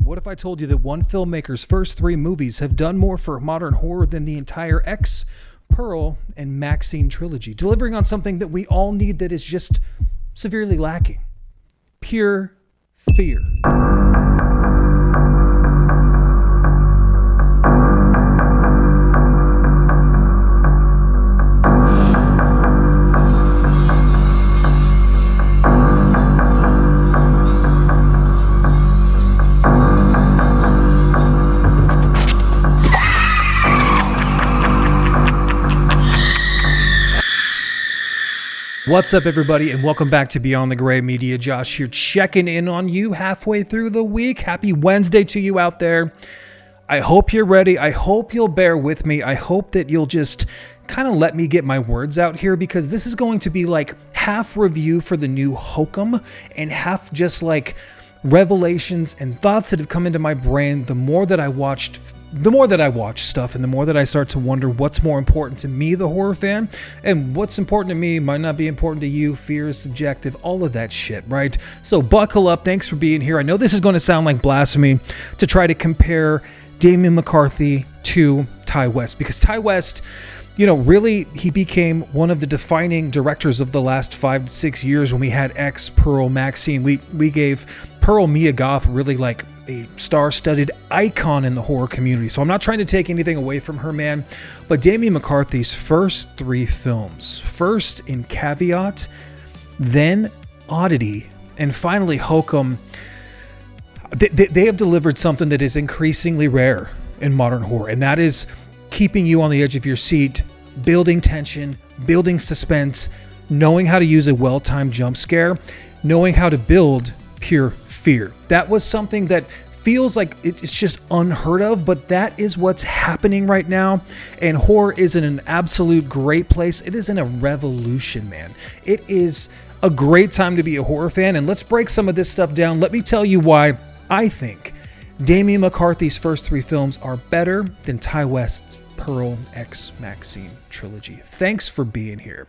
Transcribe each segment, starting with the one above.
What if I told you that one filmmaker's first three movies have done more for modern horror than the entire X, Pearl, and MaXXXine trilogy, delivering on something that we all need that is just severely lacking? Pure fear. What's up, everybody, and welcome back to Beyond the Gray Media. Josh here, checking in on you halfway through the week. Happy Wednesday to you out there. I hope you're ready. I hope you'll bear with me. I hope that you'll just kind of let me get my words out here, because this is going to be like half review for the new Hokum and half just like revelations and thoughts that have come into my brain the more that I watch stuff, and the more that I start to wonder what's more important to me, the horror fan, and what's important to me might not be important to you. Fear is subjective, all of that shit, right? So buckle up. Thanks for being here. I know this is going to sound like blasphemy to try to compare Damian McCarthy to Ty West, because Ty West, you know, really, he became one of the defining directors of the last 5 to 6 years when we had X, Pearl, MaXXXine. We gave Pearl Mia Goth really like a star-studded icon in the horror community. So I'm not trying to take anything away from her, man. But Damian McCarthy's first three films, first in Caveat, then Oddity, and finally Hokum, they have delivered something that is increasingly rare in modern horror, and that is keeping you on the edge of your seat, building tension, building suspense, knowing how to use a well-timed jump scare, knowing how to build pure fear. That was something that feels like it's just unheard of, but that is what's happening right now. And horror is in an absolute great place. It is in a revolution, man. It is a great time to be a horror fan. And let's break some of this stuff down. Let me tell you why I think Damian McCarthy's first three films are better than Ty West's Pearl X MaXXXine trilogy. Thanks for being here.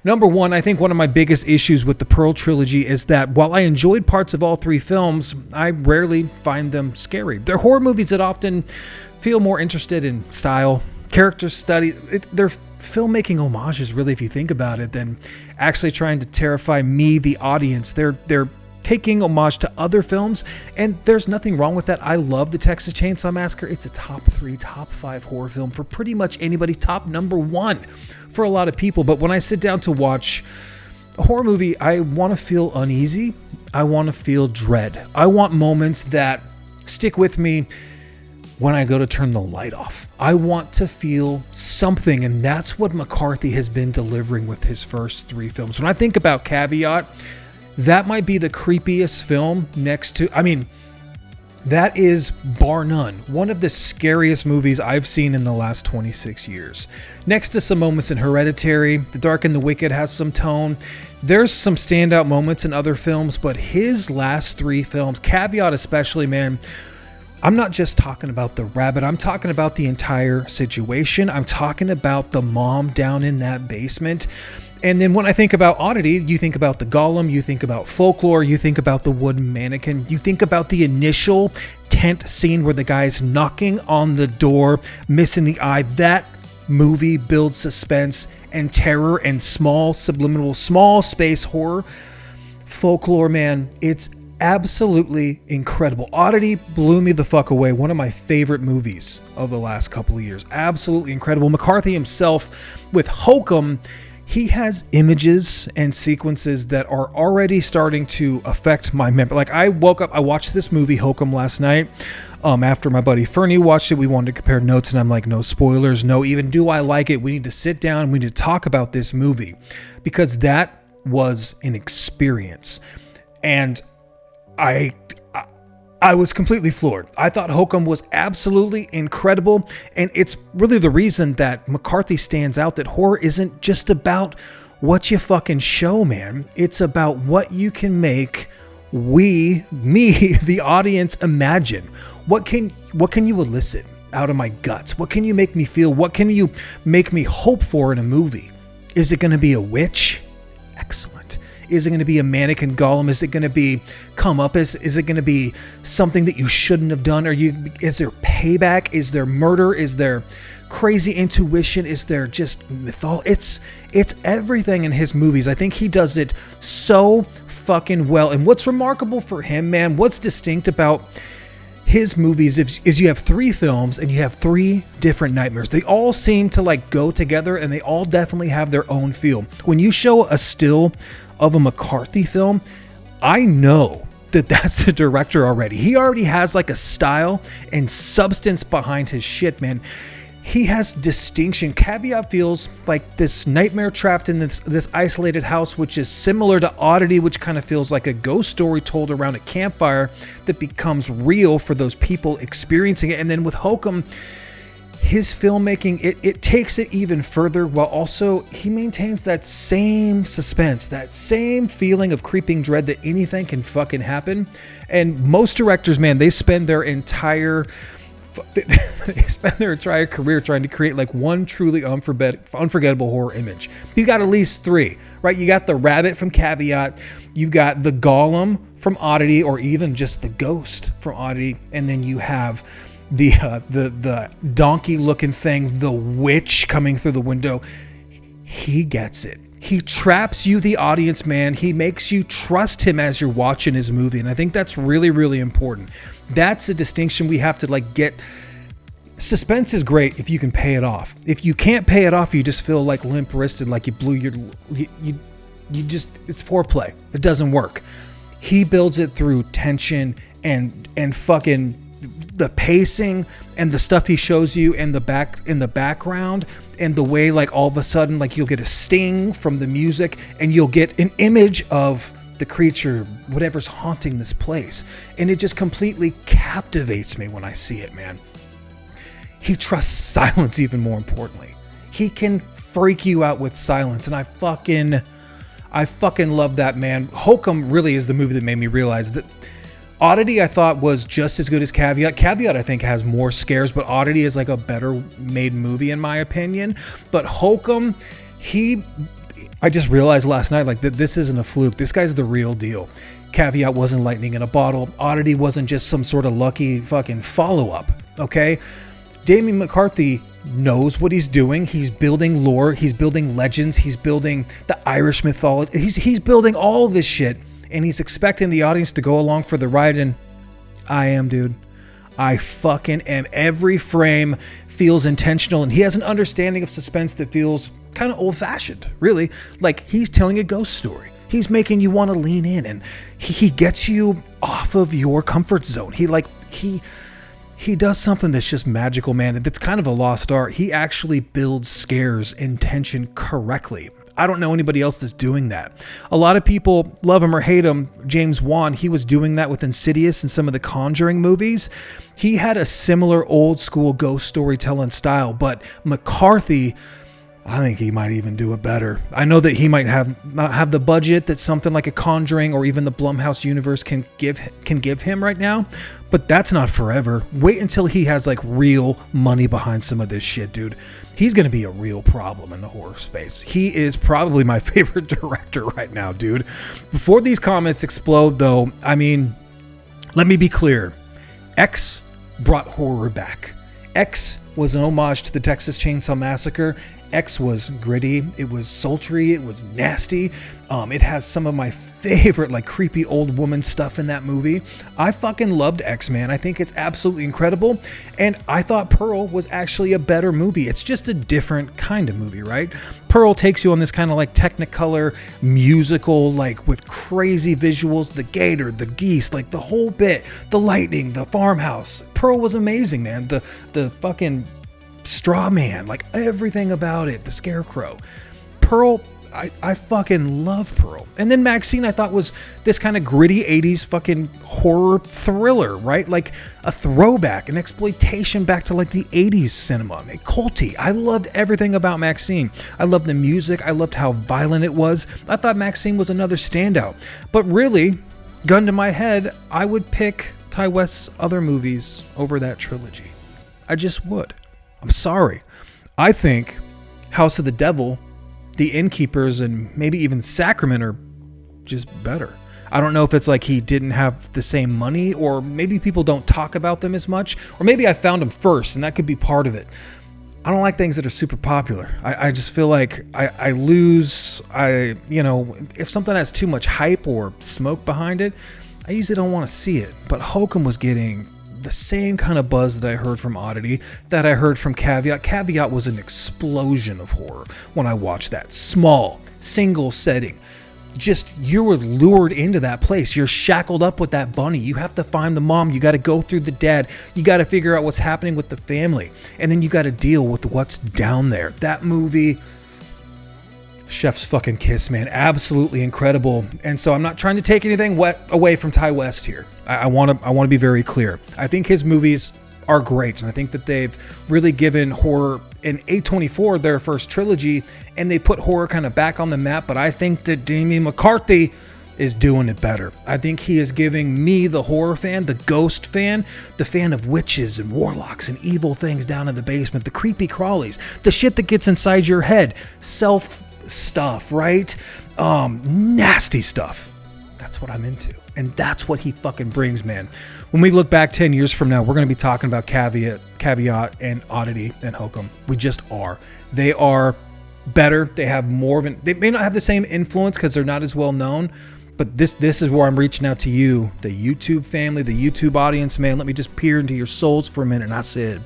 Number one, I think one of my biggest issues with the Pearl trilogy is that while I enjoyed parts of all three films, I rarely find them scary. They're horror movies that often feel more interested in style, character study. They're filmmaking homages, really, if you think about it, than actually trying to terrify me, the audience. They're taking homage to other films, and there's nothing wrong with that. I love the Texas Chainsaw Massacre. It's a top 3, top 5 horror film for pretty much anybody, top number 1 for a lot of people. But when I sit down to watch a horror movie, I want to feel uneasy. I want to feel dread. I want moments that stick with me when I go to turn the light off. I want to feel something, and that's what McCarthy has been delivering with his first three films. When I think about Caveat, that might be the creepiest film next to, that is bar none one of the scariest movies I've seen in the last 26 years. Next to some moments in Hereditary, The Dark and the Wicked has some tone. There's some standout moments in other films, but his last three films, Caveat especially, man, I'm not just talking about the rabbit. I'm talking about the entire situation. I'm talking about the mom down in that basement. And then when I think about Oddity, you think about the golem, you think about folklore, you think about the wooden mannequin, you think about the initial tent scene where the guy's knocking on the door, missing the eye. That movie builds suspense and terror and small subliminal, small space horror. Folklore, man, it's absolutely incredible. Oddity blew me the fuck away. One of my favorite movies of the last couple of years. Absolutely incredible. McCarthy himself with Hokum, he has images and sequences that are already starting to affect my memory. Like, I woke up, I watched this movie Hokum last night. After my buddy Fernie watched it, we wanted to compare notes, and I'm like, no spoilers, no even do I like it. We need to sit down, we need to talk about this movie, because that was an experience. And I was completely floored. I thought Hokum was absolutely incredible, and it's really the reason that McCarthy stands out, that horror isn't just about what you fucking show, man. It's about what you can make me, the audience, imagine. What can you elicit out of my guts? What can you make me feel? What can you make me hope for in a movie? Is it going to be a witch? Excellent. Is it going to be a mannequin golem? Is it going to be come up? Is it going to be something that you shouldn't have done? Is there payback? Is there murder? Is there crazy intuition? Is there just mythology? It's everything in his movies. I think he does it so fucking well. And what's remarkable for him, man, what's distinct about his movies is you have 3 films and you have 3 different nightmares. They all seem to like go together, and they all definitely have their own feel. When you show a still of a McCarthy film, I know that that's the director already. He already has like a style and substance behind his shit, man. He has distinction. Caveat feels like this nightmare trapped in this isolated house, which is similar to Oddity, which kind of feels like a ghost story told around a campfire that becomes real for those people experiencing it. And then with Hokum, his filmmaking, it takes it even further, while also he maintains that same suspense, that same feeling of creeping dread that anything can fucking happen. And most directors, man, they spend their entire career trying to create like one truly unforgettable horror image. You got at least 3, right? You got the rabbit from Caveat, you got the golem from Oddity, or even just the ghost from Oddity, and then you have the donkey looking thing, the witch coming through the window. He gets it. He traps you, the audience, man. He makes you trust him as you're watching his movie. And I think that's really, really important. That's a distinction we have to like get. Suspense is great if you can pay it off. If you can't pay it off, you just feel like limp-wristed, like you blew you just, it's foreplay. It doesn't work. He builds it through tension and fucking the pacing and the stuff he shows you in the background, and the way like all of a sudden like you'll get a sting from the music and you'll get an image of the creature, whatever's haunting this place, and it just completely captivates me when I see it, man. He trusts silence even more importantly. He can freak you out with silence, and I fucking love that, man. Hokum really is the movie that made me realize that Oddity I thought was just as good as Caveat. Caveat I think has more scares, but Oddity is like a better made movie in my opinion. But Hokum, I just realized last night like that this isn't a fluke. This guy's the real deal. Caveat wasn't lightning in a bottle. Oddity wasn't just some sort of lucky fucking follow-up, okay? Damian McCarthy knows what he's doing. He's building lore. He's building legends. He's building the Irish mythology. He's building all this shit. And he's expecting the audience to go along for the ride. And I am, dude. I fucking am. Every frame feels intentional. And he has an understanding of suspense that feels kind of old-fashioned, really. Like he's telling a ghost story. He's making you want to lean in. And he gets you off of your comfort zone. He does something that's just magical, man. It's kind of a lost art. He actually builds scares and tension correctly. I don't know anybody else that's doing that. A lot of people love him or hate him. James Wan, he was doing that with Insidious and some of the Conjuring movies. He had a similar old school ghost storytelling style, but McCarthy, I think he might even do it better. I know that he might not have the budget that something like a Conjuring or even the Blumhouse universe can give him right now, but that's not forever. Wait until he has like real money behind some of this shit, dude. He's going to be a real problem in the horror space. He is probably my favorite director right now, dude. Before these comments explode, though, I mean, let me be clear. X brought horror back. X was an homage to the Texas Chainsaw Massacre. X was gritty, it was sultry, it was nasty. It has some of my favorite like creepy old woman stuff in that movie. I fucking loved X, man. I think it's absolutely incredible. And I thought Pearl was actually a better movie. It's just a different kind of movie, right? Pearl takes you on this kind of like Technicolor musical, like with crazy visuals, the gator, the geese, like the whole bit, the lightning, the farmhouse. Pearl was amazing, man. The fucking straw man, like everything about it, the scarecrow. Pearl, I fucking love Pearl. And then MaXXXine I thought was this kind of gritty 80s fucking horror thriller, right? Like a throwback, an exploitation back to like the 80s cinema, culty. I loved everything about MaXXXine. I loved the music. I loved how violent it was. I thought MaXXXine was another standout. But really, gun to my head, I would pick Ty West's other movies over that trilogy. I just would. I'm sorry. I think House of the Devil, The Innkeepers, and maybe even Sacrament are just better. I don't know if it's like he didn't have the same money, or maybe people don't talk about them as much, or maybe I found them first and that could be part of it. I don't like things that are super popular. I just feel like I lose, if something has too much hype or smoke behind it, I usually don't want to see it. But Hokum was getting the same kind of buzz that I heard from Oddity, that I heard from Caveat. Caveat was an explosion of horror when I watched that. Small, single setting. Just, you were lured into that place. You're shackled up with that bunny. You have to find the mom. You got to go through the dad. You got to figure out what's happening with the family. And then you got to deal with what's down there. That movie, chef's fucking kiss, man. Absolutely incredible. And so I'm not trying to take anything away from Ty West here. I want to be very clear. I think his movies are great, and I think that they've really given horror in A24 their first trilogy, and they put horror kind of back on the map. But I think that Damian McCarthy is doing it better. I think he is giving me, the horror fan, the ghost fan, the fan of witches and warlocks and evil things down in the basement, the creepy crawlies, the shit that gets inside your head, self stuff, right? Nasty stuff. That's what I'm into. And that's what he fucking brings, man. When we look back 10 years from now, we're going to be talking about Caveat and Oddity and Hokum. We just are. They are better. They have more of they may not have the same influence because they're not as well known, but this is where I'm reaching out to you, the YouTube family, the YouTube audience, man. Let me just peer into your souls for a minute. And I said,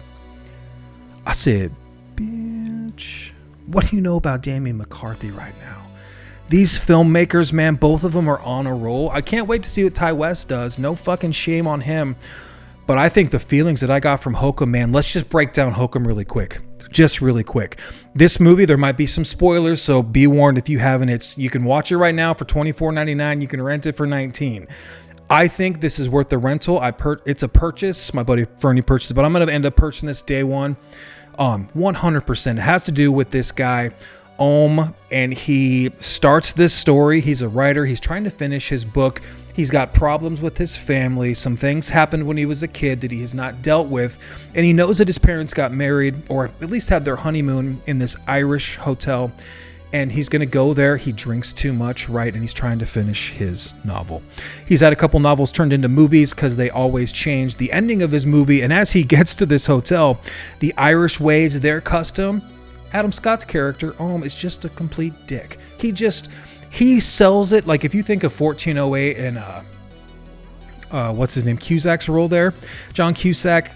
bitch, what do you know about Damian McCarthy right now? These filmmakers, man, both of them are on a roll. I can't wait to see what Ty West does. No fucking shame on him. But I think the feelings that I got from Hokum, man, let's just break down Hokum really quick. Just really quick. This movie, there might be some spoilers, so be warned if you haven't. You can watch it right now for $24.99. You can rent it for $19. I think this is worth the rental. It's a purchase. My buddy Fernie purchased it, but I'm going to end up purchasing this day one. 100%. It has to do with this guy, and he starts this story. He's a writer. He's trying to finish his book. He's got problems with his family. Some things happened when he was a kid that he has not dealt with. And he knows that his parents got married, or at least had their honeymoon, in this Irish hotel. And he's going to go there. He drinks too much, right? And he's trying to finish his novel. He's had a couple novels turned into movies because they always change the ending of his movie. And as he gets to this hotel, the Irish ways, their custom, Adam Scott's character, is just a complete dick. He sells it. Like, if you think of 1408 and what's his name, Cusack's role there, John Cusack,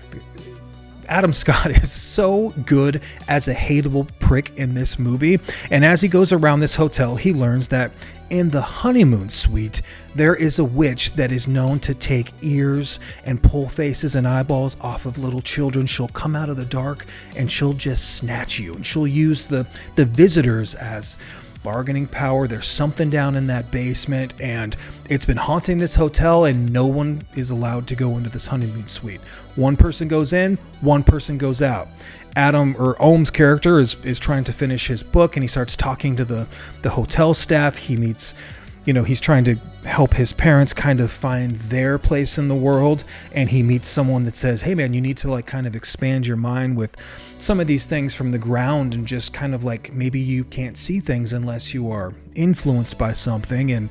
Adam Scott is so good as a hateable prick in this movie. And as he goes around this hotel, he learns that in the honeymoon suite, there is a witch that is known to take ears and pull faces and eyeballs off of little children. She'll come out of the dark and she'll just snatch you. And she'll use the visitors as bargaining power. There's something down in that basement, and it's been haunting this hotel, and no one is allowed to go into this honeymoon suite. One person goes in, one person goes out. Ohm's character is trying to finish his book, and he starts talking to the hotel staff. He meets, he's trying to help his parents kind of find their place in the world, and he meets someone that says, hey man, you need to like kind of expand your mind with some of these things from the ground, and just kind of like, maybe you can't see things unless you are influenced by something. And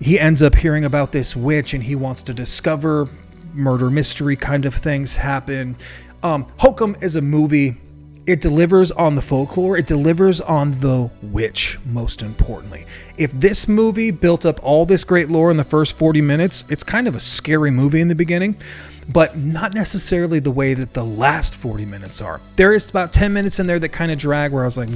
he ends up hearing about this witch, and he wants to discover murder mystery kind of things happen. Hokum is a movie. It delivers on the folklore. It delivers on the witch, most importantly. If this movie built up all this great lore in the first 40 minutes, it's kind of a scary movie in the beginning, but not necessarily the way that the last 40 minutes are. There is about 10 minutes in there that kind of drag, where I was like,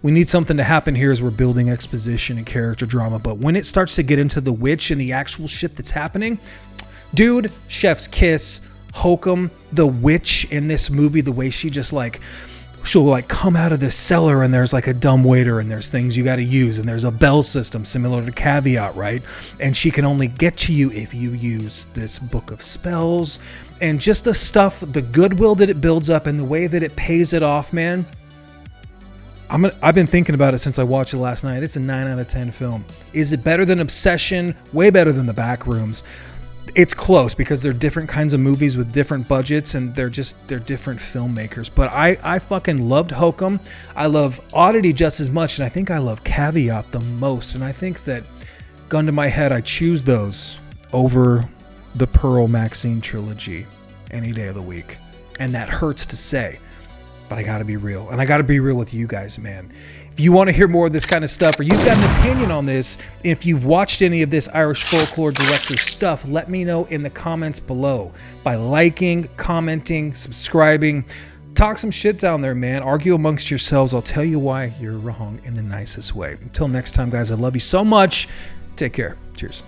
we need something to happen here as we're building exposition and character drama. But when it starts to get into the witch and the actual shit that's happening, dude, chef's kiss. Hokum, the witch in this movie, the way she'll like come out of this cellar, and there's like a dumb waiter, and there's things you got to use, and there's a bell system similar to Caveat, right? And she can only get to you if you use this book of spells, and just the stuff, the goodwill that it builds up, and the way that it pays it off, man. I've been thinking about it since I watched it last night. It's a 9 out of 10 film. Is it better than Obsession? Way better than The Backrooms. It's close because they're different kinds of movies with different budgets, and they're different filmmakers. But I fucking loved Hokum. I love Oddity just as much, and I think I love Caveat the most. And I think that gun to my head, I choose those over the Pearl MaXXXine trilogy any day of the week. And that hurts to say, but I gotta be real. And I gotta be real with you guys, man. If you want to hear more of this kind of stuff, or you've got an opinion on this, if you've watched any of this Irish folklore director stuff, let me know in the comments below by liking, commenting, subscribing. Talk some shit down there, man. Argue amongst yourselves. I'll tell you why you're wrong in the nicest way. Until next time, guys, I love you so much. Take care. Cheers.